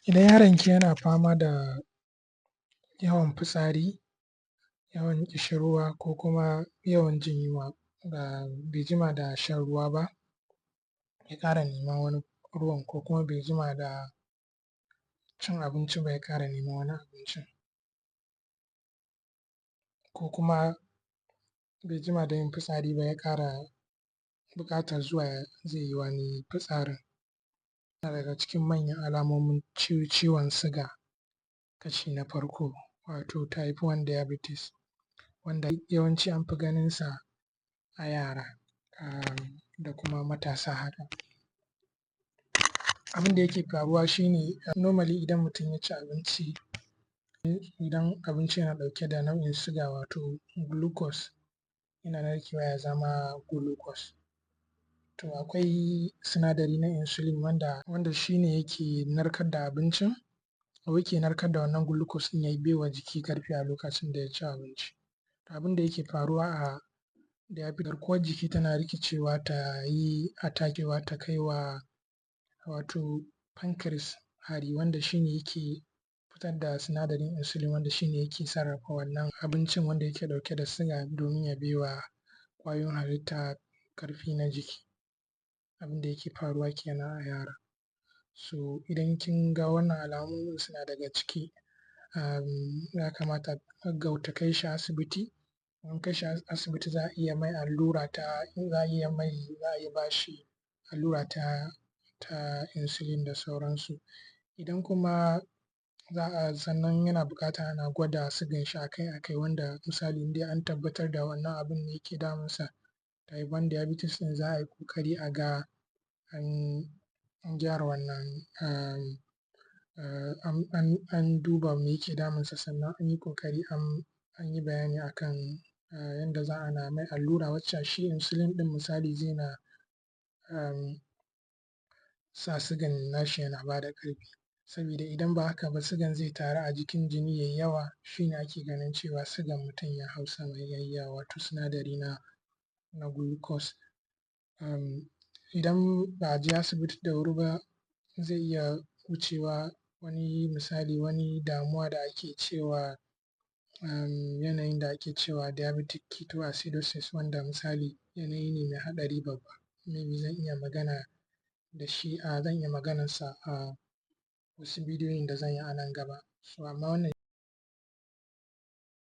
Idan yaronki yana fama da yawan fitsari, yawan kishirwa ko kuma yawan jin yunwa bai jima da shan ruwa ba, ya ƙara neman wani ruwan ko kuma bai jima da cin abinci ba ya ƙara neman wani abincin, ko kuma bai jima da yin fitsari ba ya ƙara buƙatar zuwa zai yi wani fitsarin, yana daga cikin manyan alamomin ciwon suga kashi na farko, wato type 1 diabetes, wanda yawanci an fi ganin sa a yara da kuma matasa haka. Abin da yake faruwa shi ne normally idan mutum ya ci abinci, idan abinci yana ɗauke da nau'in suga wato glucose, yana narkewa ya zama glucose, to akwai sinadari na insulin wanda shi ne yake narkar da abincin, ko yake narkar da wannan glucose ɗin ya bai wa jiki ƙarfi a lokacin da ya ci abinci. Abin da yake faruwa a diabetes, garkuwar jiki tana rikicewa ta yi attacking ta kai wa wato pancreas hari, wanda shi ne yake fitar da sinadarin insulin, wanda shi ne yake sarrafa wannan abincin wanda yake ɗauke da suga domin ya bai wa ƙwayoyin halitta ƙarfi na jiki. Abin da yake faruwa kenan a yara. So idan kin ga wannan alamomin suna daga ciki, ya kamata a gaggauta kai shi asibiti. In an kai shi asibiti za a iya mai allura za a iya ba shi allura ta insulin da sauransu. Idan kuma sannan yana buƙatar ana gwada sugan shi akai-akai, wanda misali in dai an tabbatar da wannan abun ne yake damunsa, type 1 diabetes ɗin, za a yi ƙoƙari a ga an gyara wannan, an duba me yake damunsa, sannan an yi ƙoƙari an yi bayani a kan yanda za ana mai allura wacce shi insulin ɗin misali zai na sa sugan nashi yana ba da ƙarfi, sabida idan ba haka ba sugan zai taru a jikin jini ya yi yawa, shi ne ake ganin cewa sugan mutum ya hau sama ya yi yawa, wato sinadari na glucose. Idan ba a je asibiti da wuri ba zai iya wucewa wani damuwa da ake cewa yanayin da ake cewa diabetic ketoacidosis, wanda misali yanayi ne mai haɗari babba, maybe zan iya magana da shi zan iya maganarsa a wasu bidiyoyin da zan yi a nan gaba. So amma wannan